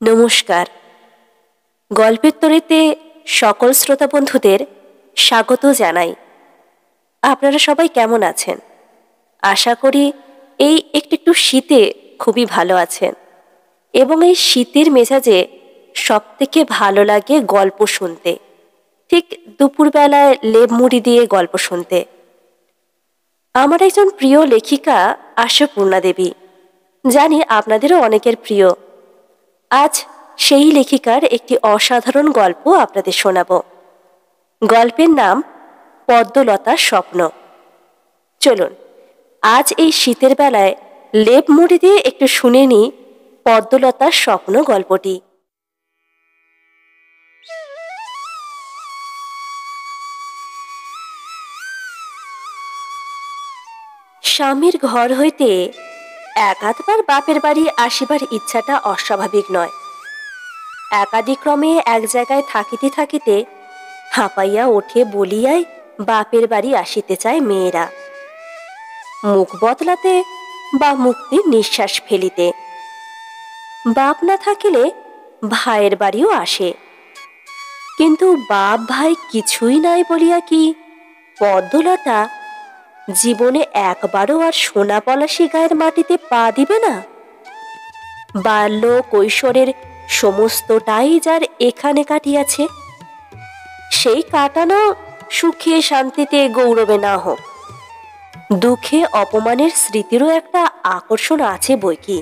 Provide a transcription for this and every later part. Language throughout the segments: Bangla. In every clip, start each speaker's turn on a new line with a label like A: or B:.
A: নমস্কার। গল্পের তরীতে সকল শ্রোতা বন্ধুদের স্বাগত জানাই। আপনারা সবাই কেমন আছেন? আশা করি এই একটু শীতে খুবই ভালো আছেন এবং এই শীতের মেজাজে সবথেকে ভালো লাগে গল্প শুনতে, ঠিক দুপুরবেলায় লেপ মুড়ি দিয়ে গল্প শুনতে। আমার একজন প্রিয় লেখিকা আশাপূর্ণা দেবী, জানি আপনাদেরও অনেকের প্রিয়। আজ সেই লেখিকার একটি অসাধারণ গল্প আপনাদের শোনাব। গল্পের নাম পদ্মলতার স্বপ্ন। চলুন আজ এই শীতের বেলায় লেপ মুড়ি দিয়ে একটু শুনে নিই পদ্মলতার স্বপ্ন গল্পটি। স্বামীর ঘর হইতে একাধবার বাপের বাড়ি আসিবার ইচ্ছাটা অস্বাভাবিক নয়। একাদিক্রমে এক জায়গায় থাকিতে থাকিতে হাঁপাইয়া ওঠে বলিয়াই বাপের বাড়ি আসিতে চায় মেয়েরা, মুখ বদলাতে বা মুক্তির নিঃশ্বাস ফেলিতে। বাপ না থাকিলে ভাইয়ের বাড়িও আসে, কিন্তু বাপ ভাই কিছুই নাই বলিয়া কি পদ্মলতা জীবনে একবারও আর সোনা পলাশি গায়ের মাটিতে পা দিবে না? বাল্য কৈশোরের সমস্তটাই যার এখানে কাটিয়াছে, সেই কাটানো সুখে শান্তিতে গৌরবে না হোক, দুঃখে অপমানের স্মৃতিরও একটা আকর্ষণ আছে বইকি।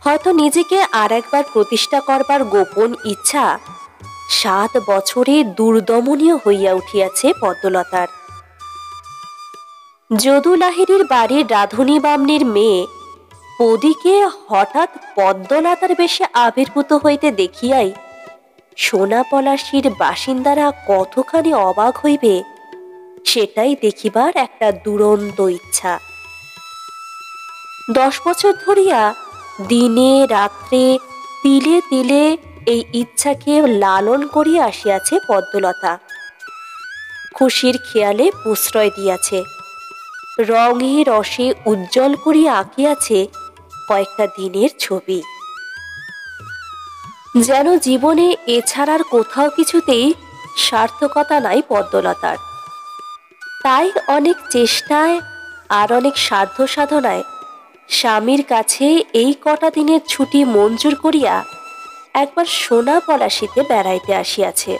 A: হয়তো নিজেকে আর একবার প্রতিষ্ঠা করবার গোপন ইচ্ছা 7 বছরে দুর্দমনীয় হইয়া উঠিয়াছে পদ্মলতার। যদু লাহিড়ীর বাড়ির রাধুনী বামনির মেয়ে পদিকে হঠাৎ পদ্মলতার বেশে আবির্ভূত হইতে দেখিয়াই সোনা পলাশির বাসিন্দারা কতখানি অবাক হইবে সেটাই দেখিবার একটা দুরন্ত ইচ্ছা। 10 বছর ধরিয়া দিনে রাত্রে তিলে তিলে এই ইচ্ছাকে লালন করিয়া আসিয়াছে পদ্মলতা। খুশির খেয়ালে প্রশ্রয় দিয়াছে, রঙে রসে উজ্জ্বল করিয়া আঁকিয়াছে কয়েকটা দিনের ছবি। যেন জীবনে এছাড়ার কোথাও কিছুতেই সার্থকতা নাই পদ্মলতার। তাই অনেক চেষ্টায় আর অনেক সাধ্য সাধনায় স্বামীর কাছে এই কটা দিনের ছুটি মঞ্জুর করিয়া একবার সোনা পলাশিতে বেড়াইতে আসিয়াছে।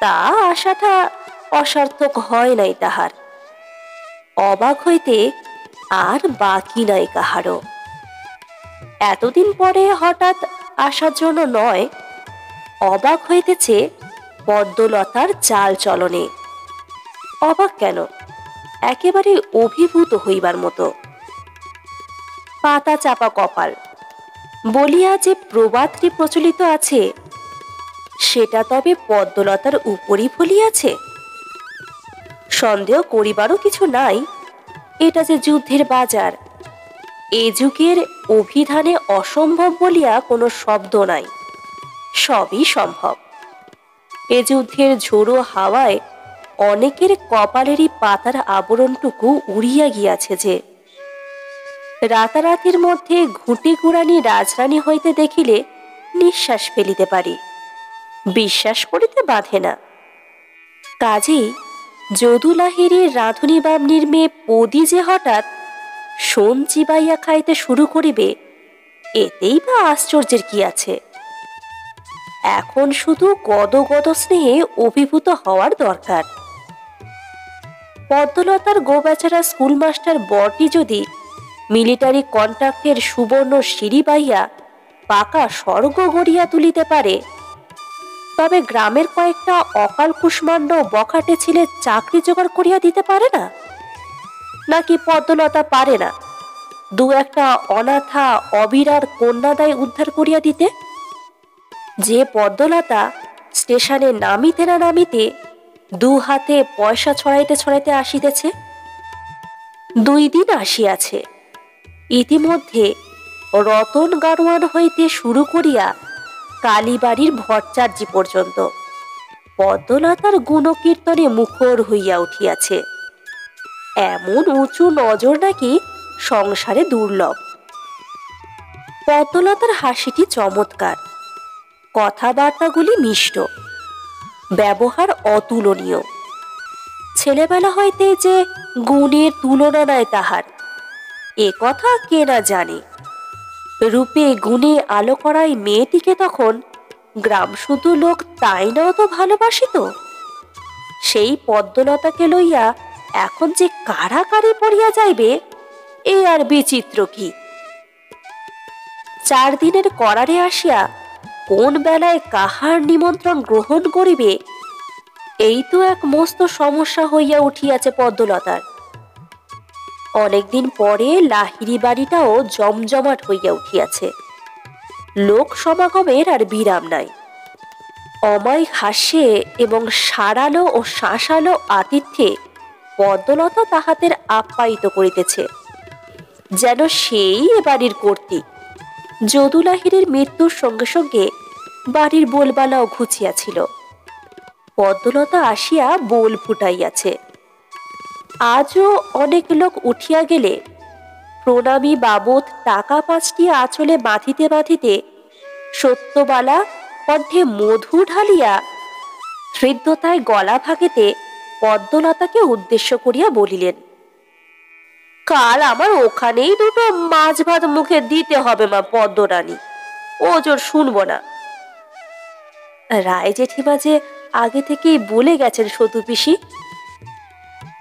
A: তা আশাটা অসার্থক হয় নাই তাহার। অবাক হইতে আর বাকি নাই কাহারও। এতদিন পরে হঠাৎ আসার জন্য নয়, অবাক হইতেছে পদ্মলতার চাল চলনে। অবাক কেন, একেবারে অভিভূত হইবার মতো। পাতা চাপা কপাল বলিয়া যে প্রবাদটি প্রচলিত আছে, সেটা তবে পদ্মলতার উপরই ফলিয়াছে? সন্দেহ করিবারও কিছু নাই, এটা যে যুদ্ধের বাজার, এ যুগের অভিধানে অসম্ভব বলিয়া কোনো শব্দ নাই, সবই সম্ভব। এ যুদ্ধের ঝোড়ো হাওয়ায় অনেকের কপালেরই পাতার আবরণটুকু উড়িয়া গিয়াছে যে। রাতারাতির মধ্যে ঘুঁটি গুড়ানি রাজরানী হইতে দেখিলে নিঃশ্বাস ফেলিতে পারি, বিশ্বাস করিতে বাধে না। কাজেই যদু লাহিড়ীর রাধুনী বামনির মেয়ে পদি যে হঠাৎ সোন চিবাইয়া খাইতে শুরু করিবে, এতেই বা আশ্চর্যের কি আছে? এখন শুধু গদগদ স্নেহে অভিভূত হওয়ার দরকার। পদ্মলতার গোবেচারা স্কুল মাস্টার বরটি যদি মিলিটারি কন্ট্রাক্টের সুবর্ণ সিঁড়ি বাইয়া পাকা স্বর্গ গড়িয়া তুলিতে পারে, তবে গ্রামের কয়েকটা অকাল কুষ্মাণ্ড বখাটে ছেলে চাকরি জোগাড় করিয়া দিতে পারে না? নাকি পদ্মলতা পারে না 2-1টা অনাথা অবিরার কন্যাদায় উদ্ধার করিয়া দিতে? যে পদ্মলতা স্টেশনে নামিতে না নামিতে 2 হাতে পয়সা ছড়াইতে ছড়াইতে আসিতেছে। 2 দিন আসিয়াছে, ইতিমধ্যে রতন গাড়োয়ান হইতে শুরু করিয়া কালীবাড়ির ভট্টাচার্যি পর্যন্ত পদ্মলতার গুণকীর্তনে মুখর হইয়া উঠিয়াছে। এমন উঁচু নজর নাকি সংসারে দুর্লভ। পদ্মলতার হাসিটি চমৎকার, কথাবার্তাগুলি মিষ্ট, ব্যবহার অতুলনীয়। ছেলেবেলা হইতে যে গুণের তুলনা নাই তাহার, এ কথা কে না জানে। রূপে গুণে আলো করাই মেয়েটিকে তখন গ্রাম শুধু লোক তাই না অত ভালোবাসিত। সেই পদ্মলতাকে লইয়া এখন যে কাড়াকাড়ি পড়িয়া যাইবে, এ আর বিচিত্র কি। 4 দিনের করারে আসিয়া কোন বেলায় কাহার নিমন্ত্রণ গ্রহণ করিবে, এই তো এক মস্ত সমস্যা হইয়া উঠিয়াছে পদ্মলতার। অনেকদিন পরে লাহিড়ি বাড়িটাও জমজমাট হইয়া উঠিয়াছে। লোক সমাগমের আর বিরাম নাই। অমায়িক হাস্যে এবং সারালো ও শাঁসালো আতিথ্যে পদ্মলতা তাহাদের আপ্যায়িত করিতেছে, যেন সেই এ বাড়ির কর্ত্রী। যদু লাহিড়ির মৃত্যুর সঙ্গে সঙ্গে বাড়ির বোলবালাও ঘুচিয়াছিল। পদ্মলতা আসিয়া বোল ফুটাইয়াছে। আজও অনেক লোক উঠিয়া গেলে প্রণামী বাবদ টাকা 5টি আঁচলে বাঁধিতে বাঁধিতে সত্যবালা কণ্ঠে মধু ঢালিয়া হৃদ্যতায় গলা ভাগিতে পদ্মলতাকে উদ্দেশ্য করিয়া বলিলেন, কাল আমার ওখানেই 2টো মাছ ভাত মুখে দিতে হবে মা পদ্মরানী, ওজোর শুনব না। রায় জেঠিমা যে আগে থেকেই বলে গেছেন সতু পিসি।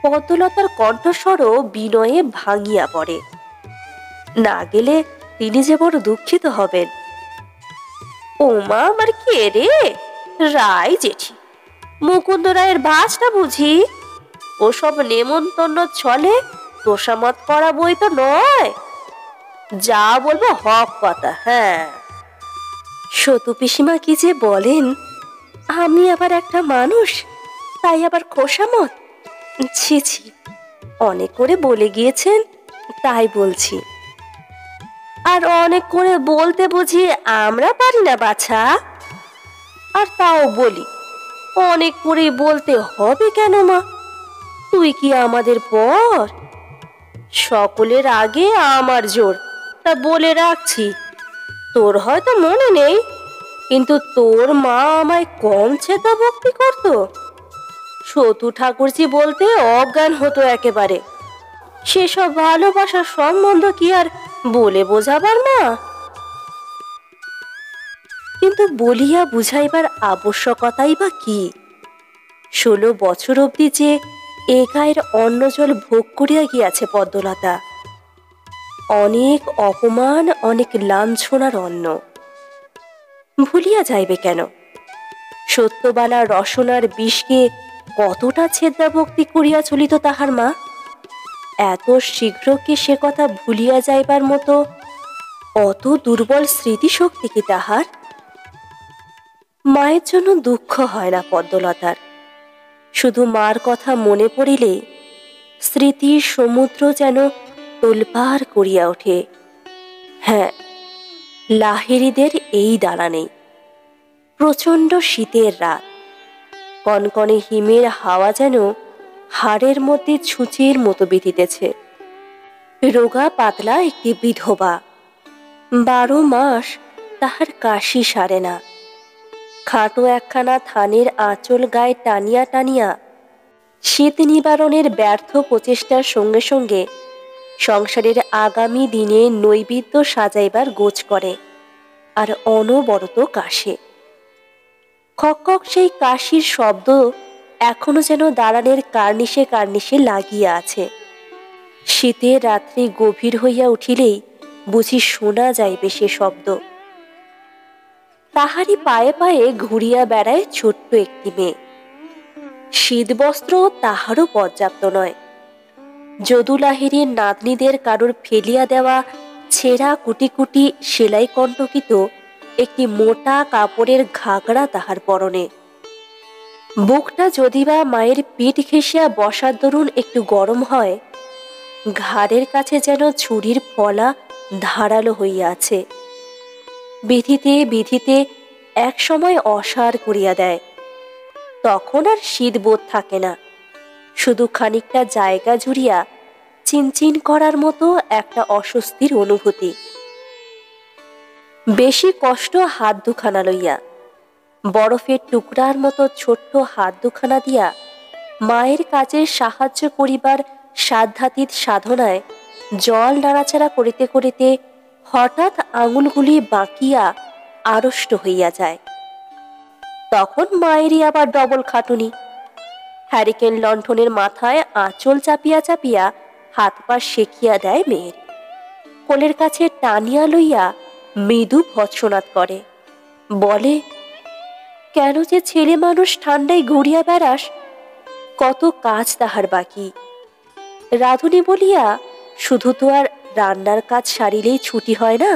A: পদ্মলতার কণ্ঠস্বরও বিনয়ে ভাঙিয়া পড়ে। না গেলে তিনি যে বড় দুঃখিত হবেন। ওমা আমার কে রে? রায় জেঠি, মুকুন্দ রায়ের ভাসটা বুঝি? ওসব নেমন্তন্ন ছলে তোষামত করা বই তো নয়। যা বলবো হক কথা। হ্যাঁ, সতু পিসিমা কি যে বলেন, আমি আবার একটা মানুষ, তাই আবার খোসামত? ছি ছি, অনেক করে বলে গিয়েছেন তাই বলছি। আর অনেক করে বলতে বুঝি আমরা পারি না বাছা? আর তাও বলি, অনেক করে বলতে হবে কেন মা? তুই কি আমাদের পর? সকলের আগে আমার জোর, তা বলে রাখছি। তোর হয়তো মনে নেই, কিন্তু তোর মা আমায় কম ছেতা ভক্তি করত। সতু ঠাকুরজি বলতে অজ্ঞান হতো একেবারে। সেসব ভালোবাসার সম্বন্ধ কি আর বলে বোঝাবার না? কিন্তু বলিয়া বুঝাইবার আবশ্যকতাই বা কি? 16 বছর অবধি যে এ গায়ের অন্ন জল ভোগ করিয়া গিয়াছে পদ্মলতা। অনেক অপমান, অনেক লাঞ্ছনার অন্ন ভুলিয়া যাইবে কেন? সত্যবালার রসনার বিষকে কতটা ছেদ্রা ভক্তি করিয়া চলিত তাহার মা। এত শীঘ্র কি সে কথা ভুলিয়া যাইবার মতো অত দুর্বল স্মৃতিশক্তি কি তাহার? মায়ের জন্য দুঃখ হয় না পদ্মলতার, শুধু মার কথা মনে পড়িলে স্মৃতির সমুদ্র যেন তোলপাড় করিয়া ওঠে। হ্যাঁ, লাহিড়িদের এই দালানে প্রচণ্ড শীতের রাত, কনকনে হিমের হাওয়া যেন হাড়ের মধ্যে ছুঁচির মতো বিঁধিতেছে। রোগা পাতলা একটি বিধবা, 12 মাস তাহার কাশি সারে না। খাটো একখানা থানের আঁচল গায়ে টানিয়া টানিয়া শীত নিবারণের ব্যর্থ প্রচেষ্টার সঙ্গে সঙ্গে সংসারের আগামী দিনে নৈবেদ্য সাজাইবার গোছ করে, আর অনবরত কাশে। খক সেই কাশির শব্দ এখনো যেন দালানের কার্নিশে কার্নিশে লাগিয়া আছে। শীতের রাত্রি গভীর হইয়া উঠিলেই বুঝি শোনা যাইবে সে শব্দ। তাহারই পায়ে পায়ে ঘুরিয়া বেড়ায় ছোট্ট একটি মেয়ে। শীতবস্ত্র তাহারও পর্যাপ্ত নয়। যদু লাহিড়ির নাতনিদের কারোর ফেলিয়া দেওয়া ছেঁড়া কুটি কুটি সেলাই কণ্টকিত একটি মোটা কাপড়ের ঘাগড়া তাহার পরনে। বুকটা যদিবা মায়ের পিঠ ঘেঁষিয়া বসার দরুন একটু গরম হয়, ঘাড়ের কাছে যেন ছুরির ফলা ধারালো হইয়া আছে। বিধিতে বিধিতে এক সময় অসাড় করিয়া দেয়। তখন আর শীত বোধ থাকে না, শুধু খানিকটা জায়গা জুড়িয়া চিনচিন করার মতো একটা অস্বস্তির অনুভূতি। বেশি কষ্ট হাত দুখানা লইয়া, বরফের টুকরার মতো ছোট্ট হাত দুখানা দিয়া মায়ের কাজে সাহায্য করিবার সাধ্যাতীত সাধনায় জল নাড়াচাড়া করিতে করিতে হঠাৎ আঙুলগুলি বাঁকিয়া আড়ষ্ট হইয়া যায়। তখন মায়েরই আবার ডবল খাটুনি। হ্যারিকেন লণ্ঠনের মাথায় আঁচল চাপিয়া চাপিয়া হাত পা সেকিয়া দেয় মেয়ের, কোলের কাছে টানিয়া লইয়া মৃদু ভৎসনাদ করে, বলে, কেন যে ছেলে মানুষ ঠান্ডায় ঘুরিয়া বেড়াস, কত কাজ তাহার বাকি। রাঁধুনি বলিয়া শুধু তো আর রান্নার কাজ সারিলেই ছুটি হয় না।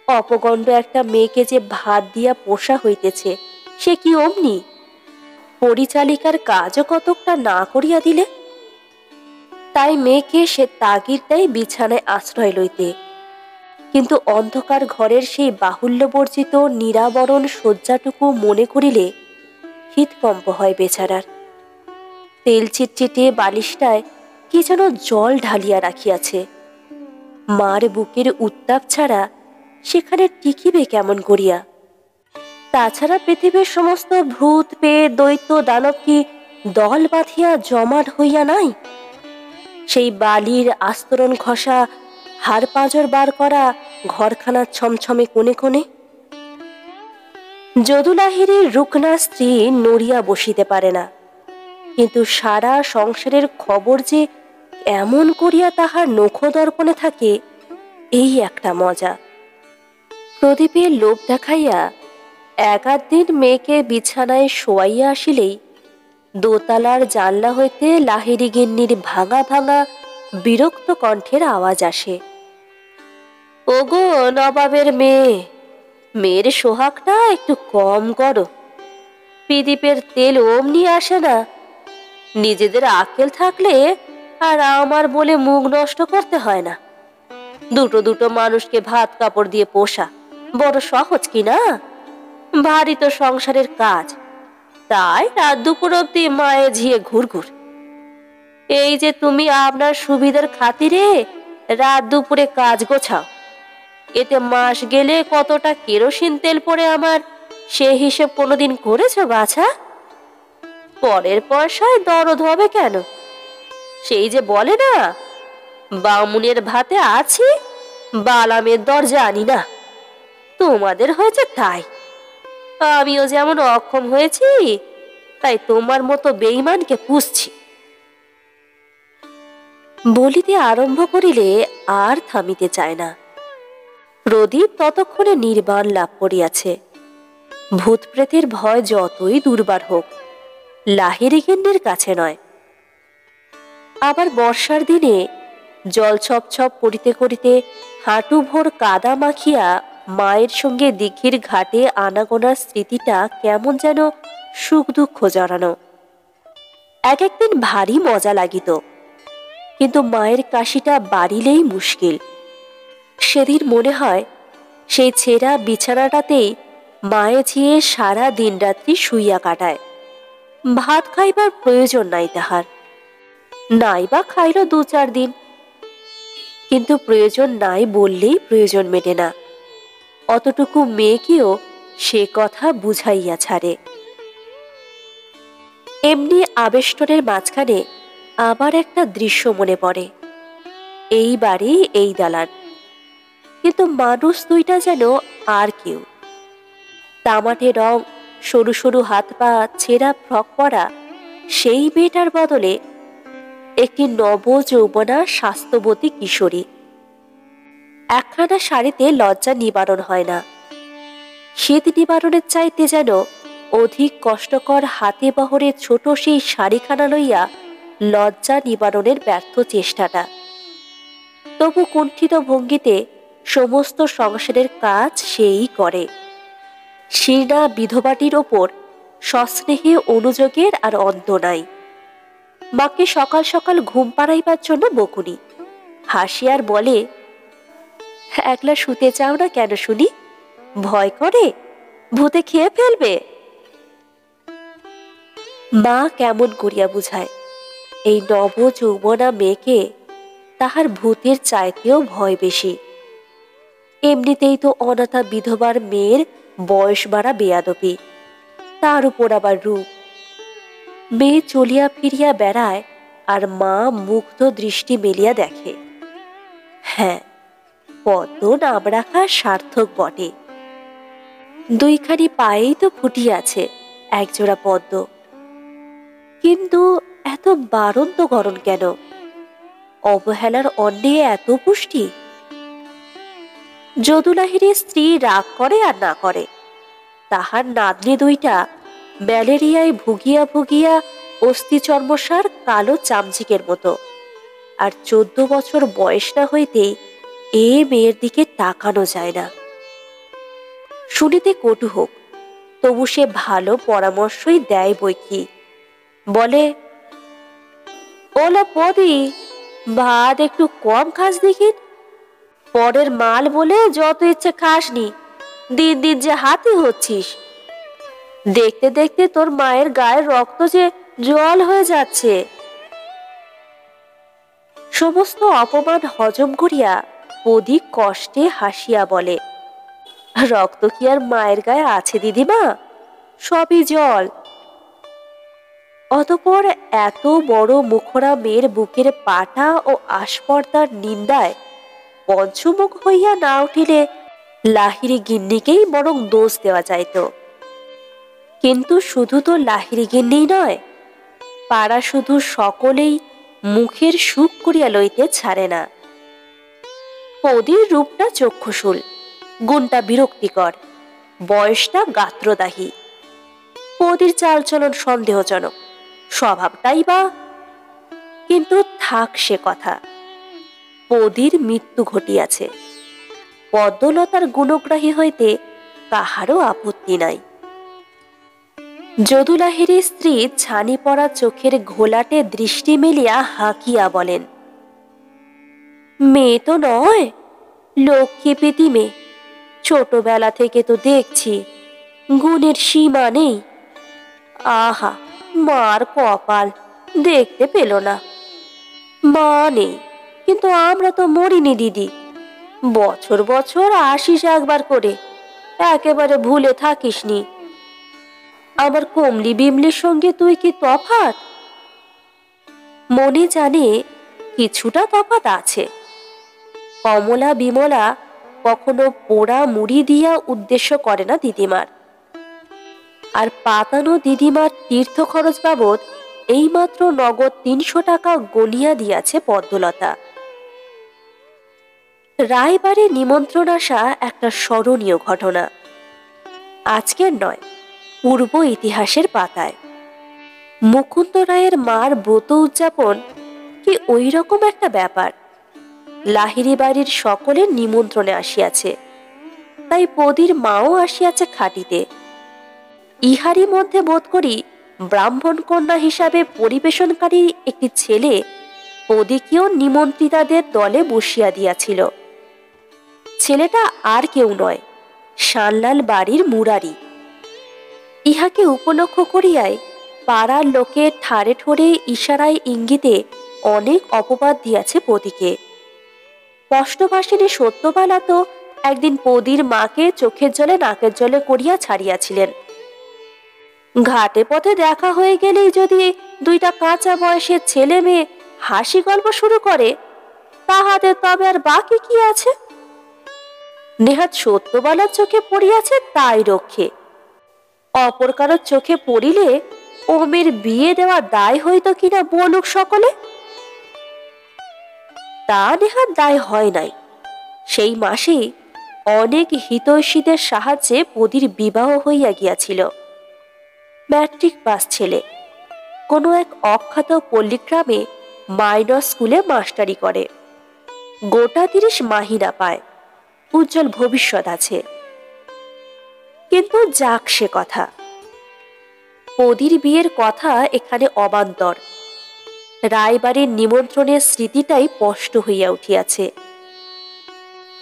A: অপগণ্ড একটা মেয়েকে যে ভাত দিয়া পোষা হইতেছে, সে কি অমনি? পরিচালিকার কাজও কতকটা না করিয়া দিলে। তাই মেয়েকে সে তাগিদ দেয় বিছানায় আশ্রয় লইতে, কিন্তু অন্ধকার ঘরের সেই বাহুল্যবর্জিত নিরাবরণ শয্যাটুকু মনে করিলে হৃৎকম্প হয় বেচারার। তেল চিটচিটে বালিশটায় কি যেন জল ঢালিয়া রাখিয়াছে। মার বুকের উত্তাপ ছাড়া সেখানে টিকিবে কেমন করিয়া? তাছাড়া পৃথিবীর সমস্ত ভূত পেয়ে দৈত্য দানব কি দল বাঁধিয়া জমাট হইয়া নাই? সেই বালির আস্তরণ ঘষা, হাড় পাঁজর বার করা ঘরখানার ছমছমে কোণে কোণে। যদু লাহিড়ীর রুকনা স্ত্রী নড়িয়া বসিতে পারে না, কিন্তু সারা সংসারের খবর যে এমন করিয়া তাহার নখদর্পণে থাকে, এই একটা মজা। প্রদীপের লোভ দেখাইয়া এক আধ দিন মেয়েকে বিছানায় শোয়াইয়া আসিলেই দোতলার জানলা হইতে লাহিড়ী গিন্নির ভাঙা ভাঙা বিরক্ত কণ্ঠের আওয়াজ আসে, ওগো নবাবের মেয়ে, মেয়ের সোহাগটা একটু কম করো। প্রদীপের তেল অমনি আসে না। নিজেদের আকেল থাকলে আর আমার বলে মুখ নষ্ট করতে হয় না। দুটো দুটো মানুষকে ভাত কাপড় দিয়ে পোষা বড় সহজ কিনা? ভারী তো সংসারের কাজ, তাই রাত দুপুর অব্দি মায়ে ঝিয়ে ঘুরঘুর। এই যে তুমি আপনার সুবিধার খাতিরে রাত দুপুরে কাজ গোছাও, এতে মাস গেলে কতটা কেরোসিন তেল পড়ে আমার, সে হিসেব কোনোদিন করেছো বাছা? পরের পয়সায় দরদ হবে কেন? সেই যে বলে না, বামুনের ভাতে আছি, বালামের দর জানি না। তোমাদের হয়েছে তাই। আমিও যেমন অক্ষম হয়েছি, তাই তোমার মতো বেঈমানকে পুষছি। বলিতে আরম্ভ করিলে আর থামিতে চায় না। প্রদীপ ততক্ষণে নির্বাণ লাভ করিয়াছে। ভূত প্রেতের ভয় যতই দুর্বার হোক, লাহিড়ী গিন্নির কাছে নয়। আবার বর্ষার দিনে জল ছপ ছপ করিতে করিতে হাঁটু ভোর কাদা মাখিয়া মায়ের সঙ্গে দিঘির ঘাটে আনাগোনার স্মৃতিটা কেমন যেন সুখ দুঃখ জড়ানো। এক একদিন ভারী মজা লাগিত, কিন্তু মায়ের কাশিটা বাড়িলেই মুশকিল। সেদিন মনে হয় সেই ছেঁড়া বিছানাটাতেই মায়ে ঝিয়ে সারা দিন রাত্রি শুইয়া কাটায়। ভাত খাইবার প্রয়োজন নাই তাহার, নাই বা খাইল 2-4 দিন, কিন্তু প্রয়োজন নাই বললেই প্রয়োজন মেটে না। অতটুকু মেয়েকেও সে কথা বুঝাইয়া ছাড়ে। এমনি আবেষ্টনের মাঝখানে আবার একটা দৃশ্য মনে পড়ে। এই বাড়ি, এই দালান, কিন্তু মানুষ দুইটা যেন আর কেউ। তামাটে রং, সরু সরু হাত পা, ছেঁড়া ফ্রক পরা সেই মেয়েটার বদলে একটি নব যৌবনা স্বাস্থ্যবতী কিশোরী। একখানা শাড়িতে লজ্জা নিবারণ হয় না। শীত নিবারণের চাইতে যেন অধিক কষ্টকর হাতে বহরে ছোট সেই শাড়িখানা লইয়া লজ্জা নিবারণের ব্যর্থ চেষ্টাটা। তবু কুণ্ঠিত ভঙ্গিতে সমস্ত সংসারের কাজ সেই করে। শীর্ণা বিধবাটির ওপর সস্নেহে অনুযোগের আর অন্ত নাই। মাকে সকাল সকাল ঘুম পাড়াইবার জন্য বকুনি, হাসিয়ার বলে, একলা শুতে চাও না কেন শুনি? ভয় করে ভূতে খেয়ে ফেলবে? মা কেমন করিয়া বুঝায় এই নব যৌবনা মেয়েকে তাহার ভূতের চাইতেও ভয় বেশি। এমনিতেই তো অনাথা বিধবার মেয়ের বয়স বাড়া বেয়াদবি, তার উপর আবার রূপ। মেয়ে চলিয়া ফিরিয়া বেড়ায়, আর মা মুগ্ধ দৃষ্টি মেলিয়া দেখে। হ্যাঁ, পদ্ম নাম রাখা সার্থক বটে। দুইখানি পায়েই তো ফুটিয়াছে একজোড়া পদ্ম, কিন্তু এত বারন্ত গরণ কেন? অবহেলার অন্নে এত পুষ্টি? যদু লাহিড়ীর স্ত্রী রাগ করে আর না করে, তাহার নাতনি দুইটা ম্যালেরিয়ায় ভুগিয়া ভুগিয়া অস্থিচর্মসার কালো চামচিকের মতো, আর 14 বছর বয়স না হইতেই এ মেয়ের দিকে তাকানো যায় না। শুনিতে কটু হোক, তবু সে ভালো পরামর্শই দেয় বই কি। বলে, ওলা পদি, ভাত একটু কম খাস দেখিন। পরের মাল বলে যত ইচ্ছে খাসনি, দিন দিন যে হাতি হচ্ছিস। দেখতে দেখতে তোর মায়ের গায়ের রক্ত যে জল হয়ে যাচ্ছে। সমস্ত অপমান হজম করিয়া পদি কষ্টে হাসিয়া বলে, রক্ত কি আর মায়ের গায়ে আছে দিদিমা? সবই জল। অতঃপর এত বড় মুখরা মেয়ের বুকের পাটা ও আস্পর্দার নিন্দায় পঞ্চমুখ হইয়া না উঠিলে লাহিড়ী গিন্নিকেই বরং দোষ দেওয়া যাইত। কিন্তু শুধু তো লাহিড়ী গিন্নিই নয়, পাড়া শুধু সকলেই মুখের সুখ করিয়া লইতে ছাড়ে না। পদির রূপটা চক্ষুশূল, গুণটা বিরক্তিকর, বয়সটা গাত্রদাহী। পদির চালচলন সন্দেহজনক, স্বভাবটাই বা। কিন্তু থাক সে কথা, পদির মৃত্যু ঘটিয়াছে। পদ্মলতার গুণগ্রাহী হইতে কাহারও আপত্তি নাই। যদু লাহিড়ীর স্ত্রী ছানি পড়া চোখের ঘোলাটে দৃষ্টি মেলিয়া হাঁকিয়া বলেন, মেয়ে তো নয়, লক্ষ্মী প্রীতি মেয়ে। ছোটবেলা থেকে তো দেখছি গুণের সীমা নেই। আহা, মার কপাল, দেখতে পেল না। মা নেই, কিন্তু আমরা তো মরিনি দিদি। বছর বছর আসিস একবার করে, একেবারে ভুলে থাকিসনি। আমার কমলি বিমলির সঙ্গে তুই কি তফাৎ? মনে জানে কিছুটা তফাৎ আছে। কমলা বিমলা কখনো পোড়া মুড়ি দিয়া উদ্দেশ্য করে না দিদিমার, আর পাতানো দিদিমার তীর্থ খরচ বাবদ এইমাত্র নগদ 300 টাকা গনিয়া দিয়াছে পদ্মলতা। রায়বাড়ি নিমন্ত্রণ আসা একটা স্মরণীয় ঘটনা, আজকের নয়, পূর্ব ইতিহাসের পাতায়। মুকুন্দ রায়ের মার ব্রত উদযাপন কি ওই রকম একটা ব্যাপার। লাহিড়ী বাড়ির সকলের নিমন্ত্রণে আসিয়াছে, তাই পদির মাও আসিয়াছে খাটিতে। ইহারই মধ্যে বোধ করি ব্রাহ্মণ কন্যা হিসাবে পরিবেশনকারী একটি ছেলে পদিকেও নিমন্ত্রিতাদের দলে বসিয়া দিয়াছিল। ছেলেটা আর কেউ নয়, শানলাল বাড়ির মুরারি। ইহাকে উপলক্ষ করিয়াই পাড়ার লোকে ঠারে ঠোরে ইশারায় ইঙ্গিতে অনেক অপবাদ দিয়াছে পদিকে। স্পষ্টভাষিনী সত্যবালা তো একদিন পদির মাকে চোখের জলে নাকের জলে করিয়া ছাড়িয়াছিলেন। ঘাটে পথে দেখা হয়ে গেলেই যদি দুইটা কাঁচা বয়সের ছেলে মেয়ে হাসি গল্প শুরু করে, তাহাদের তবে আর বাকি কি আছে? নেহাত সত্যবালার চোখে পড়িয়াছে তাই রক্ষে, অপর কারোর চোখে পড়িলে ও মেয়ের বিয়ে দেওয়া দায় হইত কিনা বলুক সকলে। তা নেহাত দায় হয় নাই। সেই মাসেই অনেক হিতৈষীদের সাহায্যে পদির বিবাহ হইয়া গিয়াছিল। ম্যাট্রিক পাস ছেলে, কোনো এক অখ্যাত পল্লীগ্রামে মাইনর স্কুলে মাস্টারি করে। গোটা 30 মাহিনা পায়, উজ্জ্বল ভবিষ্যৎ আছে। কিন্তু যাক সে কথা, পদির বিয়ের কথা এখানে অবান্তর। রায়বাড়ির নিমন্ত্রণের স্মৃতিটাই স্পষ্ট হইয়া উঠিয়াছে।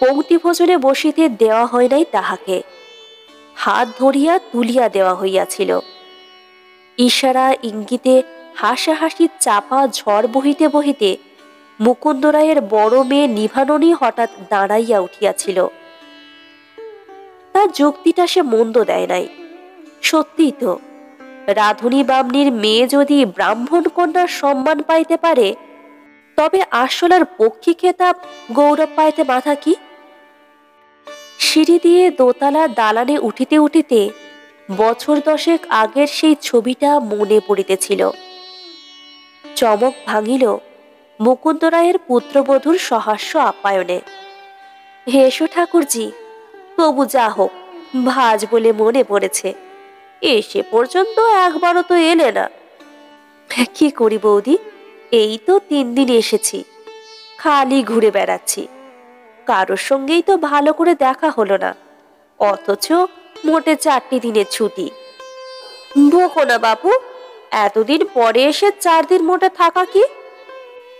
A: পংক্তি ভোজনে বসিতে দেওয়া হয় নাই তাহাকে, হাত ধরিয়া তুলিয়া দেওয়া হইয়াছিল। ইশারা ইঙ্গিতে হাসাহাসির চাপা ঝড় বহিতে বহিতে মুকুন্দ রায়ের বড় মেয়ে নিভাননী হঠাৎ দাঁড়াইয়া উঠিয়াছিল। তার যুক্তিটা সে মন্দ দেয় নাই। সত্যিই তো, রাধুনী বামনির মেয়ে যদি ব্রাহ্মণ কন্যার সম্মান পাইতে পারে, তবে আসলার পক্ষী খেতাব গৌরব পাইতে বাধা কি? সিঁড়ি দিয়ে দোতলা দালানে উঠিতে উঠিতে বছর দশেক আগের সেই ছবিটা মনে পড়িতেছিল। চমক ভাঙিল মুকুন্দ রায়ের পুত্রবধূর সহাস্য আপ্যায়নে। হেসো ঠাকুরজি, তবু যা হোক, ভাজ বলে মনে পড়েছে। এসে পর্যন্ত একবারও তো এলে না। কি করি বৌদি, এই তো 3 দিন এসেছি, খালি ঘুরে বেড়াচ্ছি। কারোর সঙ্গেই তো ভালো করে দেখা হলো না, অথচ মোটে 4টে দিনের ছুটি। ভোকো না বাপু, এতদিন পরে এসে 4 দিন মোটে থাকা কি?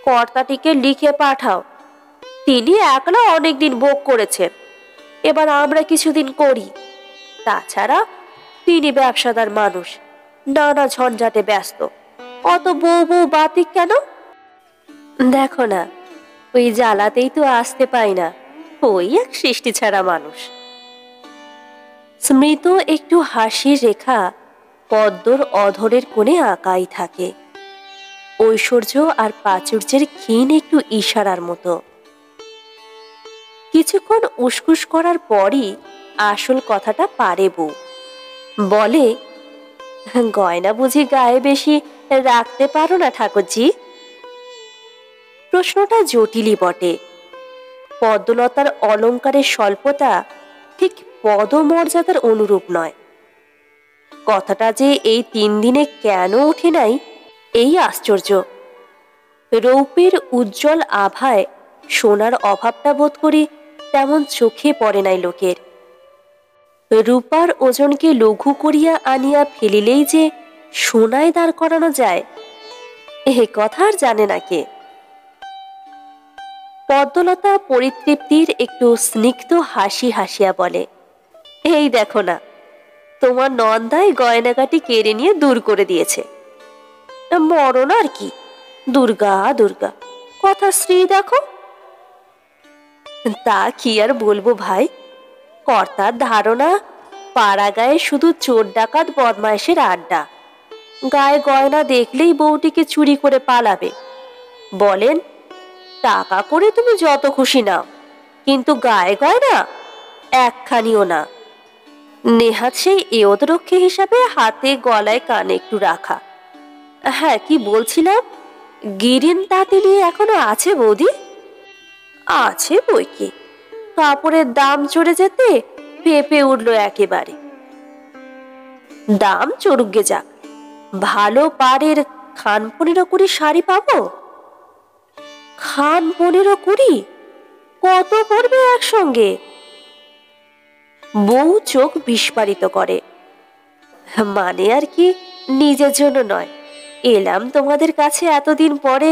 A: কর্তাটিকে লিখে পাঠাও, তিনি একলা অনেকদিন ভোগ করেছেন, এবার আমরা কিছুদিন করি। তাছাড়া তিনি ব্যবসাদার মানুষ, নানা ঝঞ্ঝাটে ব্যস্ত, অত বউ বউ বাতিক কেন? দেখো না, ওই জ্বালাতেই তো আসতে পাই না, ওই এক সৃষ্টি ছাড়া মানুষ। স্মৃত একটু হাসির রেখা পদ্মর অধরের কোণে আঁকাই থাকে, ঐশ্বর্য আর প্রাচুর্যের ক্ষীণ একটু ইশারার মতো। কিছুক্ষণ উসকুস করার পরই আসল কথাটা পারে বউ। বলে, গয়না বুঝি গায়ে বেশি রাখতে পারো না ঠাকুরজি? প্রশ্নটা জটিলই বটে। পদ্মলতার অলঙ্কারের স্বল্পতা ঠিক পদমর্যাদার অনুরূপ নয়। কথাটা যে এই 3 দিনে কেন ওঠে নাই, এই আশ্চর্য। রৌপের উজ্জ্বল আভায় সোনার অভাবটা বোধ করি তেমন চোখে পড়ে নাই লোকের। রূপার ওজনকে লঘু করিয়া আনিয়া ফেলিলেই যে সোনায় দাঁড় করানো যায়, এ কথা আর জানে না কে। পদ্মলতা পরিতৃপ্তির একটু স্নিগ্ধ হাসি হাসিয়া বলে, এই দেখো না, তোমার নন্দায় গয়নাগাটি কেড়ে নিয়ে দূর করে দিয়েছে। মরণ আর কি, দুর্গা দুর্গা, কথা শ্রী দেখো। তা কি আর বলবো ভাই, কর্তার ধারণা পাড়া গায়ে শুধু চোর ডাকাত বদমাইশের আড্ডা। গায়ে গয়না দেখলেই বউটিকে চুরি করে পালাবে। বলেন, টাকা করে তুমি যত খুশি নাও, কিন্তু গায়ে গয়না একখানিও না। নেহাত সেই এয়দরক্ষে হিসাবে হাতে গলায় কানে একটু রাখা। হ্যাঁ, কি বলছিলাম, গিরিন তাঁতিনি এখনো আছে বৌদি? আছে বই কি, কাপড়ের দাম চড়ে যেতে পেঁপে উঠলো একেবারে। দাম চড়ুগে যাক, ভালো পাড়ের খান 15 শাড়ি পাবো? খান 15 কত পড়বে একসঙ্গে? বউ চোখ বিস্ফারিত করে। মানে আর কি, নিজের জন্য নয়, এলাম তোমাদের কাছে এতদিন পরে,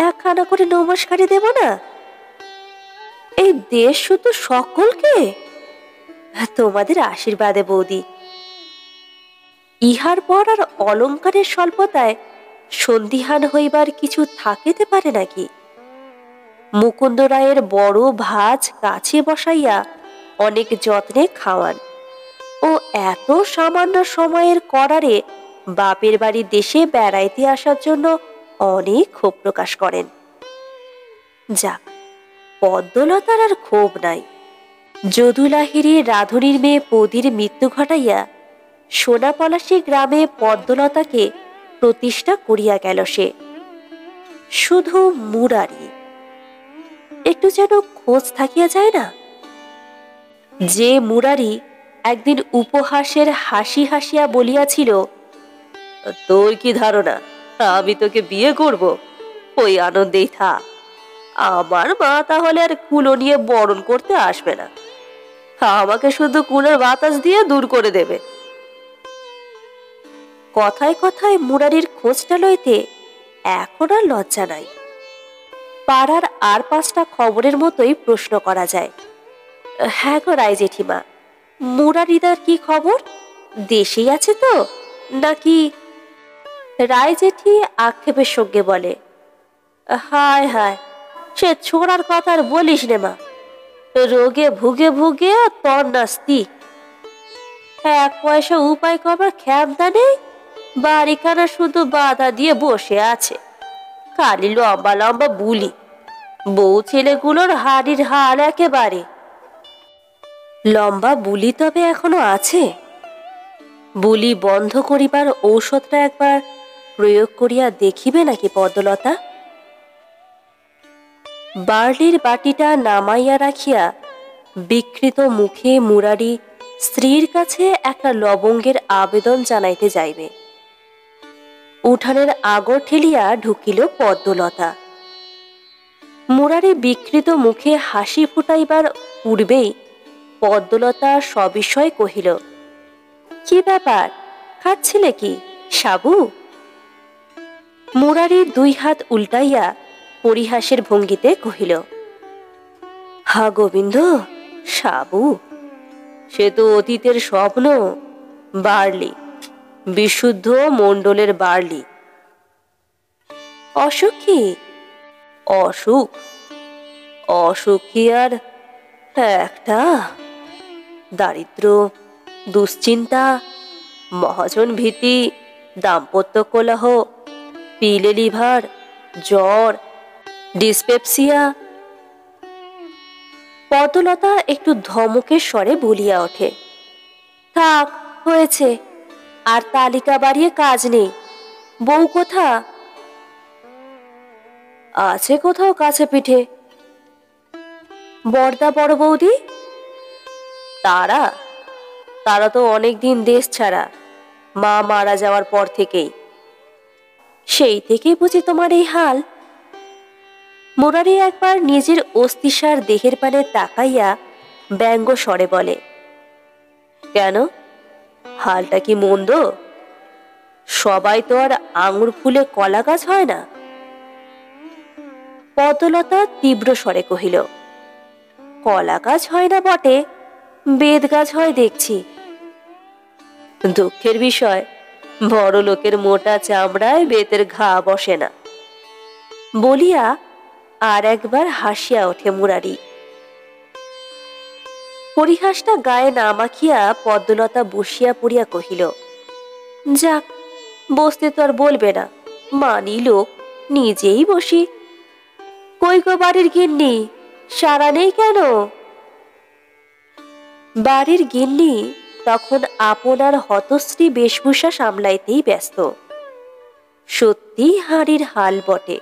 A: একখানা করে নমস্কারই দেব না? এই দেশ শুধু সকলকে তোমাদের আশীর্বাদে বৌদি। ইহার পর আর অলঙ্কারের স্বল্পতায় সন্দিহান হইবার কিছু থাকিতে পারে নাকি? মুকুন্দ রায়ের বড় ভাজ কাছে বসাইয়া অনেক যত্নে খাওয়ান, ও এত সামান্য সময়ের করারে বাপের বাড়ি দেশে বেড়াইতে আসার জন্য অনেক ক্ষোভ প্রকাশ করেন। যাক, পদ্মলতার আর ক্ষোভ নাই। যদুলাহিরি রাধুনীর মেয়ে পদীর মৃত্যু ঘটাইয়া সোনাপলাশী গ্রামে পদ্মলতাকে প্রতিষ্ঠা করিয়া গেল সে। শুধু মুরারি একটু যেন খোঁজ থাকিয়া যায় না। যে মুরারি একদিন উপহাসের হাসি হাসিয়া বলিয়াছিল, তোর কি ধারণা আমি তোকে বিয়ে করব? ওই আনন্দেই থাক, আমার মা তাহলে আর কুলো নিয়ে বরণ করতে আসবে না, আমাকে শুধু কুলের বাতাস দিয়ে দূর করে দেবে। কথায় কথায় মুরারির খোঁজটা লইতে এখন আর লজ্জা নাই। পাড়ার আর 5টা খবরের মতোই প্রশ্ন করা যায়। হ্যাঁ গো রায় জেঠিমা, মুরারিদার কি খবর? দেশেই আছে তো নাকি? রায় জেঠি আক্ষেপের সঙ্গে বলে, হায় হায়, সে ছোড়ার কথা আর বলিস নে মা, রোগে ভুগে ভুগে তর নাস্তি, এক পয়সা উপায় করবার ক্ষমতা নেই, বাড়িখানা শুধু বাধা দিয়ে বসে আছে। খালি লম্বা লম্বা বুলি, বউ ছেলেগুলোর হাড়ির হাল একেবারে। লম্বা বুলি তবে এখনো আছে? বুলি বন্ধ করিবার ঔষধটা একবার প্রয়োগ করিয়া দেখিবে নাকি পদ্মলতা? বার্লির বাটিটা নামাইয়া রাখিয়া বিকৃত মুখে মুরারি স্ত্রীর কাছে একটা লবঙ্গের আবেদন জানাইতে যাইবে। উঠানের আগর ঠেলিয়া ঢুকিল পদ্মলতা। মুরারি বিকৃত মুখে হাসি ফুটাইবার পূর্বেই পদ্মলতা সবিষয় কহিল, কি ব্যাপার, খাচ্ছিলে কি সাবু? মুরারি দুই হাত উল্টাইয়া পরিহাসের ভঙ্গিতে কহিল, হা গোবিন্দ, সাবু? সে তো অতীতের স্বপ্ন। বার্লি, বিশুদ্ধ মণ্ডলের বার্লি। অসুখ কি? অসুখ? অসুখ কি আর একটা? দারিদ্র, দুশ্চিন্তা, মহাজন ভীতি, দাম্পত্য কলহ, পিলে লিভার, জ্বর, ডিসপেপসিয়া। পদ্মলতা একটু ধমকের স্বরে বলিয়া ওঠে, থাক, হয়েছে, আর তালিকা বাড়িয়ে কাজ নেই। বউ কোথা? আছে কোথাও কাছে পিঠে। বড়দা বড় বৌদি? তারা তারা তো অনেকদিন দেশ ছাড়া, মা মারা যাওয়ার পর থেকেই। সেই থেকেই বুঝি তোমার এই হাল? মুরারি একবার নিজের অস্থিসার দেহের পানে তাকাইয়া ব্যঙ্গ স্বরে বলে, কেন, হালটা কি মন্দ? সবাই তো আর আঙুর ফুলে কলা গাছ হয় না। পদ্মলতা তীব্র স্বরে কহিল, কলা গাছ হয় না বটে, বেদ গাছ হয় দেখছি। দুঃখের বিষয়, বড় লোকের মোটা চামড়ায় বেতের ঘা বসে না। বলিয়া আর একবার হাসিয়া ওঠে মুরারি। পরিহাসটা গায়ে না মাখিয়া পদ্মলতা বসিয়া পড়িয়া কহিল, যাক, বসতে তো আর বলবে না, মানি লোক, নিজেই বসি। কই গো বাড়ির গিন্নি, সারা নেই কেন? বাড়ির গিন্নি তখন আপনার হতশ্রী বেশভূষা সামলাইতেই ব্যস্ত। সত্যি হাড়ির হাল বটে,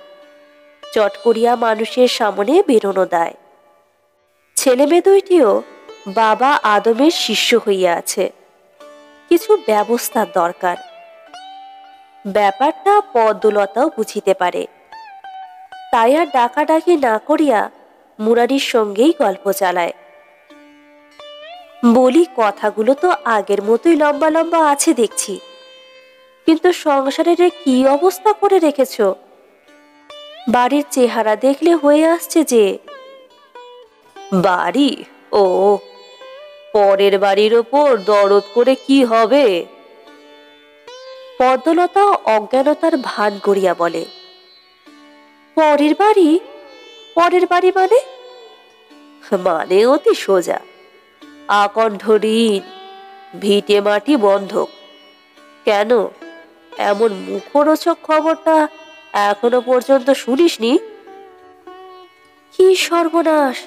A: চট করিয়া মানুষের সামনে বেরোনো দায়। ছেলে মেয়ে দুইটিও বাবা আদমের শিষ্য হইয়া আছে, কিছু ব্যবস্থার দরকার। ব্যাপারটা পদ্মলতাও বুঝিতে পারে, তাই আর ডাকাডাকি না করিয়া মুরারির সঙ্গেই গল্প চালায়। বলি, কথাগুলো তো আগের মতোই লম্বা লম্বা আছে দেখছি, কিন্তু সংসারের কি অবস্থা করে রেখেছ? বাড়ির চেহারা দেখলে হয়ে আসছে যে। বাড়ি? ও, পরের বাড়ির ওপর দরদ করে কি হবে? পদ্মলতা অজ্ঞানতার ভান করিয়া বলে, পরের বাড়ি? পরের বাড়ি মানে? মানে অতি সোজা, আকণ্ঠ ঋণ, ভিটে মাটি বন্ধক। কেন, এমন মুখরোচক খবরটা এখনো পর্যন্ত শুনিসনি? কি সর্বনাশ,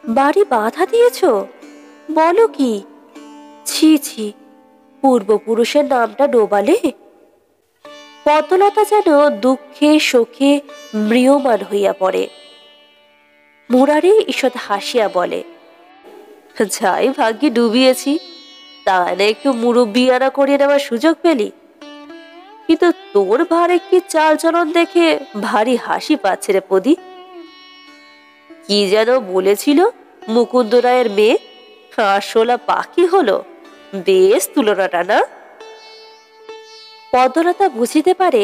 A: বাড়ি বাধা দিয়েছ? বলো কি? ছি ছি, পূর্বপুরুষের নামটা ডোবালে। পদ্মলতা যেন দুঃখে শোকে ম্রিয়মান হইয়া পড়ে। মুরারি ঈষৎ হাসিয়া বলে, যাই ভাগ্যে ডুবিয়েছি, তাহলে একটু মুরব্বিয়ানা করিয়ে নেওয়ার সুযোগ পেলি। কিন্তু তোর ভারে কি চাল চলন দেখে ভারী হাসি পাচ্ছে রে পদি। কি যেন বলেছিল মুকুন্দ রায়ের মেয়ে, হাঁসোলা পাখি হলো, বেশ তুলনাটা না? পদ্মলতা বুঝিতে পারে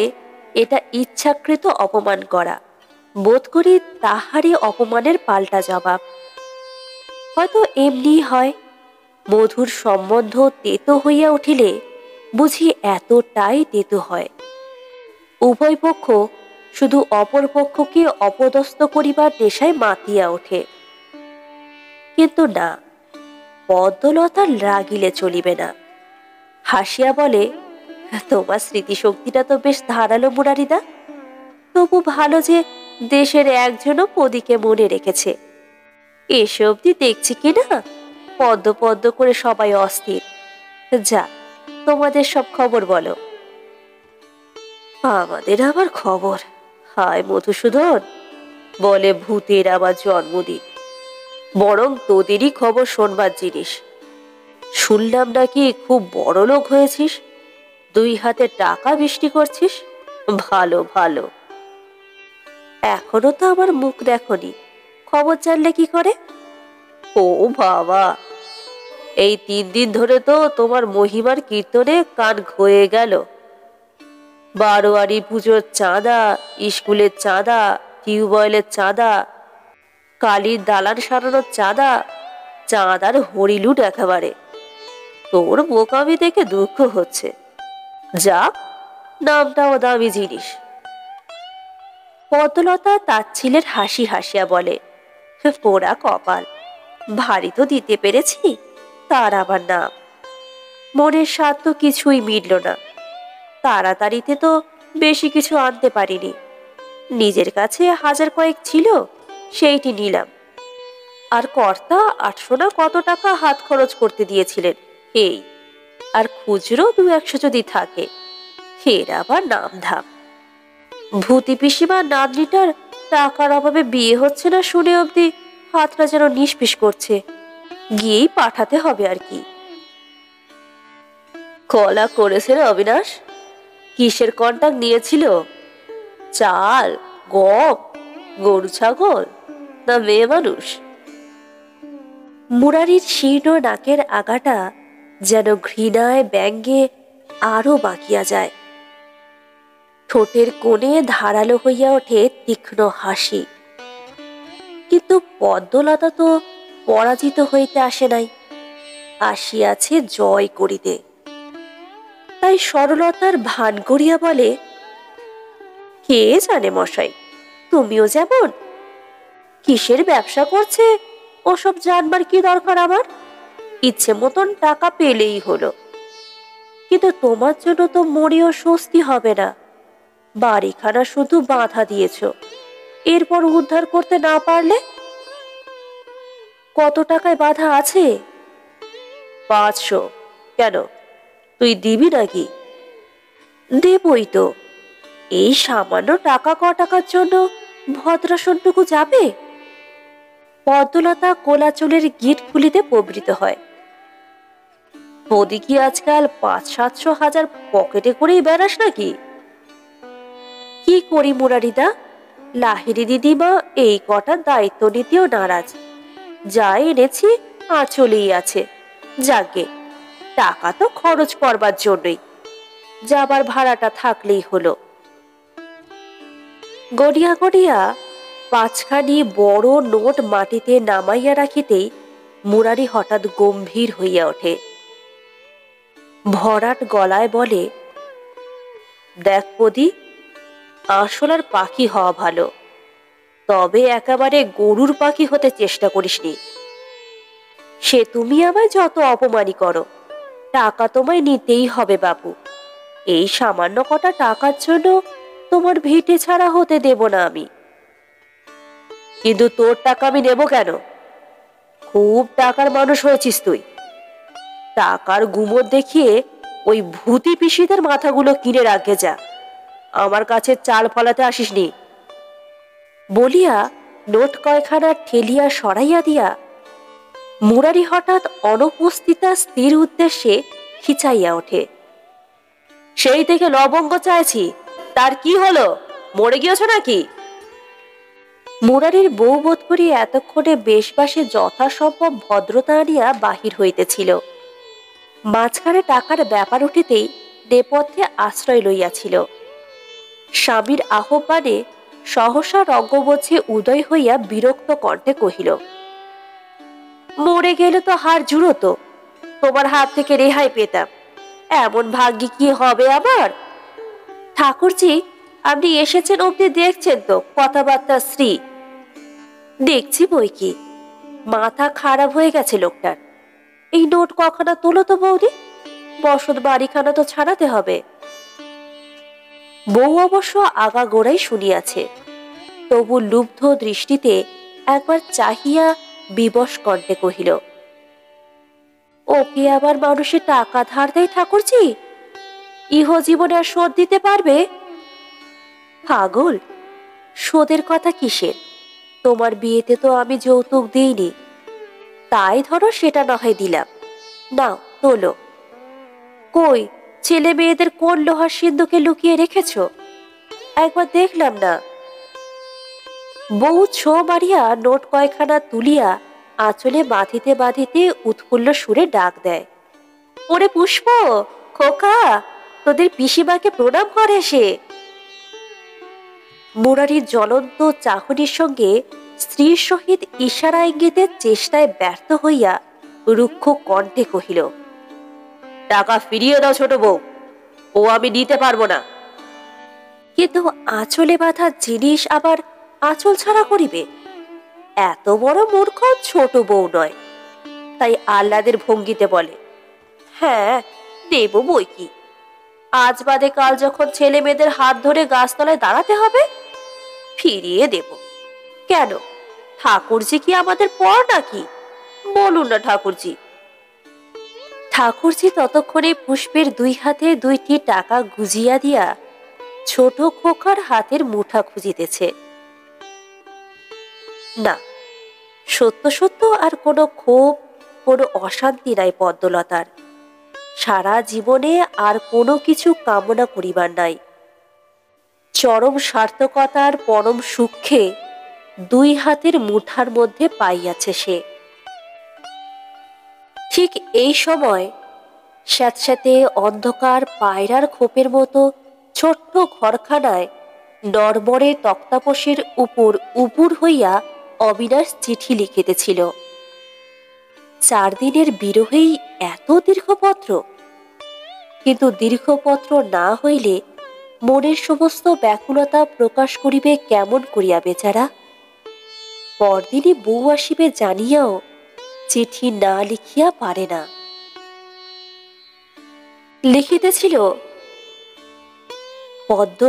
A: এটা ইচ্ছাকৃত অপমান করা, বোধ করি তাহারই অপমানের পাল্টা জবাব। হয়তো এমনি হয়, মধুর সম্বন্ধ তেতো হইয়া উঠিলে বুঝি এতটাই তেতো হয়। উভয় পক্ষ শুধু অপর পক্ষকে অপদস্থ করিবার নেশায় মাতিয়া ওঠে। কিন্তু না, পদ্মলতা রাগিলে চলিবে না। হাসিয়া বলে, তোমার স্মৃতিশক্তিটা তো বেশ ধারালো মুরারিদা। তবু ভালো যে দেশের একজনও পদীকে মনে রেখেছে। এসে অব্দি দেখছি কিনা পদ্ম পদ্ম করে সবাই অস্থির। যা, তোমাদের সব খবর বলো। আমাদের আবার খবর? হায় মধুসূদন, বলে ভূতের আবার জন্মদিন। বরং তোদেরই খবর শোনবার জিনিস। শুনলাম নাকি খুব বড় লোক হয়েছিস, 2 হাতে টাকা বৃষ্টি করছিস। ভালো ভালো। এখনো তো আমার মুখ দেখনি, খবর জানলে কি করে? ও বাবা, এই 3 দিন ধরে তো তোমার মহিমার কীর্তনে কান ঘয়ে গেল। বারোয়ারি পুজোর চাঁদা, স্কুলের চাঁদা, টিউবওয়েলের চাঁদা, কালীর দালান সারানোর চাঁদা, চাঁদার হরিলুট একেবারে। তোর বোকামি দেখে দুঃখ হচ্ছে। যাক, নামটাও দামি জিনিস। পদ্মলতা তাচ্ছিলের হাসি হাসিয়া বলে, পোড়া কপাল, ভারী তো দিতে পেরেছি, তার আবার নাম। মনের স্বাদ তো কিছুই মিটল না। তাড়াতাড়িতে তো বেশি কিছু আনতে পারিনি। নিজের কাছে 1000 কয়েক ছিল, সেইটি নিলাম। আর কর্তা 800 না কত টাকা হাত খরচ করতে দিয়েছিলেন, এই। আর খুচরো 200 যদি থাকে, এর আবার নাম ধাম। ভূতি পিসিমার নাতনিটার টাকার অভাবে বিয়ে হচ্ছে না শুনে অবধি হাতটা যেন নিষ্পিস করছে। গিয়েই পাঠাতে হবে আর কি। কলা করেছে রে অবিনাশ? কিসের কন্টাক্ট নিয়েছিল? চাল, গম, গরু ছাগল, না মেয়ে মানুষ? মুরারির শীর্ণ নাকের আগাটা যেন ঘৃণায় ব্যঙ্গে আরো বাঁকিয়া যায়। ঠোঁটের কোণে ধারালো হইয়া ওঠে তীক্ষ্ণ হাসি। কিন্তু পদ্মলতা তো পরাজিত হইতে আসে নাই, আসিয়াছে জয় করিতে। তাই সরলতার ভান করিয়া বলে, কে জানে মশাই, তুমিও যেমন। কিসের ব্যবসা করছে ওসব জানবার কি দরকার আমার? ইচ্ছে মতন টাকা পেলেই হলো। কিন্তু তোমার জন্য তো মরেও স্বস্তি হবে না। বাড়িখানা শুধু বাধা দিয়েছ, এরপর উদ্ধার করতে না পারলে? কত টাকায় বাধা আছে? 500। কেন, তুই দিবি নাকি? দেবই তো। এই সামান্য টাকা টাকার জন্য ভদ্রাসনটুকু যাবে? পদ্মলতা কোলাচলের গিট খুলিতে প্রবৃত হয়। বদি কি আজকাল 500-700 পকেটে করেই বেড়াস নাকি? কি করি মুরারিদা, লাহিড়ী দিদিমা এই কটা দায়িত্ব নিতেও নারাজ। যা এনেছি আর চলেই আছে। যাকে, টাকা তো খরচ করবার জন্যই, যাবার ভাড়াটা থাকলেই হলো। গড়িয়া গড়িয়া 5খানি বড় নোট মাটিতে নামাইয়া রাখিতেই মুরারি হঠাৎ গম্ভীর হইয়া ওঠে। ভরাট গলায় বলে, দেখ পদি, আসলার পাখি হওয়া ভালো, তবে একেবারে গরুর পাখি হতে চেষ্টা করিসনি। সে তুমি আমায় যত অপমানই করো, টাকা তোমায় নিতেই হবে বাবু। এই সামান্য কটা টাকার জন্য তোমার ভিটে ছাড়া হতে দেব না আমি। কিন্তু তোর টাকা আমি নেব কেন? খুব টাকার মানুষ হয়েছিস তুই। টাকার গুমর দেখিয়ে ওই ভূতি পিসিদের মাথাগুলো কিনে রাখে যা, আমার কাছে চাল ফলাতে আসিসনি। বলিয়া নোট কয়খানা ঠেলিয়া সরাইয়া দিয়া মুরারি হঠাৎ অনুপস্থিতা স্থির উদ্দেশ্যে খিচাইয়া ওঠে। সেই থেকে লবঙ্গ চাইছি, তার কি হলো? মরে গিয়েছ নাকি? মুরারির বউ বোধ করি এতক্ষণে বেশবাসে যথাসম্ভব ভদ্রতা আনিয়া বাহির হইতেছিল। মাঝখানে টাকার ব্যাপার উঠিতেই নেপথ্যে আশ্রয় লইয়াছিল। স্বামীর আহ্বানে সহসা রঙ্গমঞ্চে উদয় হইয়া বিরক্ত কণ্ঠে কহিল, মরে গেলে তো হাড় জুড়োতো, তোমার হাত থেকে রেহাই পেতাম। এমন ভাগ্যে কি হবে আবার? ঠাকুরজি, আপনি এসেছেন অব্দি দেখছেন তো কথাবার্তা শ্রী? দেখছি বই কি, মাথা খারাপ হয়ে গেছে লোকটার। এই নোট কখনো তোলো তো বৌদি। বসত বাড়িখানা তো ছাড়াতে হবে। বউ অবশ্য আগাগোড়াই শুনিয়াছে, তবু লুব্ধ দৃষ্টিতে একবার চাহিয়া বিবশ কণ্ঠে কহিল, ওকে আবার মানুষের টাকা ধার দেয় ঠাকুরজি? ইহ জীবনে আর শোধ দিতে পারবে? পাগল, শোধের কথা কিসের? তোমার বিয়েতে তো আমি যৌতুক দিইনি, তাই ধরো সেটা না হয় দিলাম, নাও তোলো। কই, ছেলে মেয়েদের কোন লোহার সিন্ধুকে লুকিয়ে রেখেছ? একবার দেখলাম না। বউ ছো মারিয়া নোট কয়খানা তুলিয়া আঁচলে বাঁধিতে বাঁধিতে উৎফুল্ল সুরে ডাক দেয়, ওরে পুষ্প, খোকা, তোদের পিসিমাকে প্রণাম করে সে। মুরারির জ্বলন্ত চাহনির সঙ্গে স্ত্রীর সহিত ইশারা ইঙ্গিতের চেষ্টায় ব্যর্থ হইয়া রুক্ষ কণ্ঠে কহিল, টাকা ফিরিয়ে দাও ছোট বউ, ও আমি নিতে পারবো না। কিন্তু আঁচলে বাঁধা জিনিস আবার আঁচল ছাড়া করিবে? এত বড় মূর্খ ছোট বউ নয়, তাই আহ্লাদের ভঙ্গিতে বলে, হ্যাঁ দেব বই কি, আজ বাদে কাল যখন ছেলে মেয়েদের হাত ধরে গাছতলায় দাঁড়াতে হবে ফিরিয়ে দেব। কেন, ঠাকুরজি কি আমাদের পর নাকি? বলুন না ঠাকুরজি। ঠাকুরজি ততক্ষণে পুষ্পের দুই হাতে 2টি টাকা গুজিয়া দিয়া ছোট খোকার হাতের মুঠা খুঁজিতেছে। না, সত্য সত্য আর কোনো ক্ষোভ, কোনো অশান্তি নাই পদ্মলতার। সারা জীবনে আর কোনো কিছু কামনা করিবার নাই। চরম সার্থকতার পরম সুখে 2 হাতের মুঠার মধ্যে পাইয়াছে সে। ঠিক এই সময় স্যাঁতস্যাঁতে অন্ধকার পায়রার খোপের মতো ছোট্ট ঘরখানায় নড়বড়ে তক্তাপোশের উপর উপুর হইয়া অবিনাশ চিঠি লিখিতেছিল। 4 দিনের বিরহেই এত দীর্ঘপত্র? কিন্তু দীর্ঘপত্র না হইলে মনের সমস্ত ব্যাকুলতা প্রকাশ করিবে কেমন করিয়া বেচারা? পরদিনই বউ আসিবে জানিয়াও চিঠি না লিখিয়া পারে না। লিখিতেছিল, পদ্ম,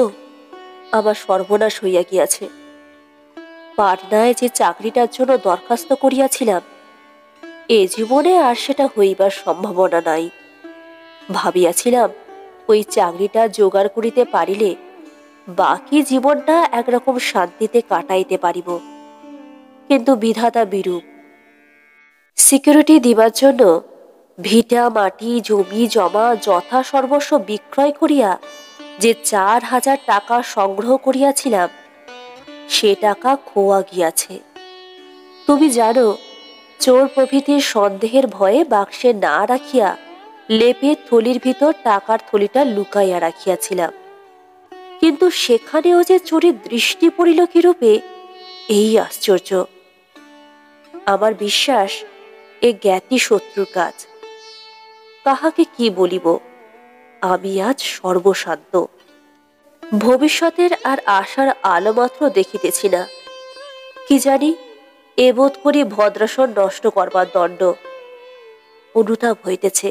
A: আমার সর্বনাশ হইয়া গিয়াছে। পাটনায় যে চাকরিটার জন্য দরখাস্ত করিয়াছিলাম, এ জীবনে আর সেটা হইবার সম্ভাবনা নাই। ভাবিয়াছিলাম ওই চাকরিটা জোগাড় করিতে পারিলে বাকি জীবনটা একরকম শান্তিতে কাটাইতে পারিব, কিন্তু বিধাতা বিরূপ। সিকিউরিটি দিবার জন্য ভিটা মাটি জমি জমা যথা সর্বস্ব বিক্রয় করিয়া যে 4,000 টাকা সংগ্রহ করিয়াছিলাম, সে টাকা খোয়া গিয়াছে। তুমি জানো, চোর প্রভৃতির সন্দেহের ভয়ে বাক্সে না রাখিয়া লেপের থলির ভিতর টাকার থলিটা লুকাইয়া রাখিয়াছিলাম। কিন্তু সেখানেও যে চোরের দৃষ্টি পড়িল কিরূপে, এই আশ্চর্য। আমার বিশ্বাস এ জ্ঞাতি শত্রুর কাজ। কাহাকে কি বলিব, আমি আজ সর্বশান্ত। ভবিষ্যতের আর আশার আলো মাত্র দেখিতেছি না। কি জানি, এ বোধ করি ভদ্রাসন নষ্ট করবার দণ্ড। অনুতাপ হইতেছে,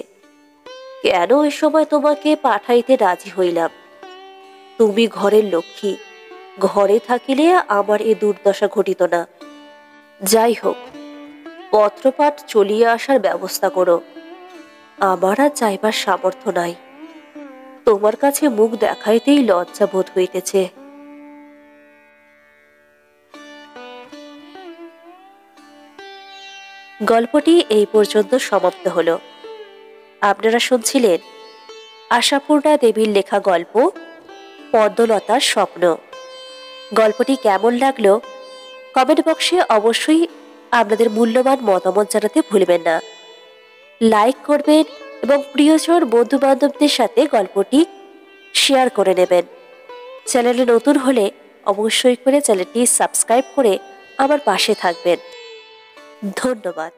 A: কেন এ সময় তোমাকে পাঠাইতে রাজি হইলাম। তুমি ঘরের লক্ষ্মী, ঘরে থাকিলে আমার এ দুর্দশা ঘটিত না। যাই হোক, পত্রপাঠ চলিয়ে আসার ব্যবস্থা করো। আমার আর যাইবার সামর্থ্য নাই। তোমার কাছে মুখ দেখাইতেই লজ্জা বোধ হইতেছে। গল্পটি এই পর্যন্ত সমাপ্ত হলো। আপনারা শুনছিলেন আশাপূর্ণা দেবীর লেখা গল্প পদ্মলতার স্বপ্ন। গল্পটি কেমন লাগলো কমেন্ট বক্সে অবশ্যই আপনাদের মূল্যবান মতামত জানাতে ভুলবেন না। লাইক করবেন এবং প্রিয়জন বন্ধু বান্ধবদের সাথে গল্পটি শেয়ার করে নেবেন। চ্যানেলে নতুন হলে অবশ্যই করে চ্যানেলটি সাবস্ক্রাইব করে আমার পাশে থাকবেন। ধন্যবাদ।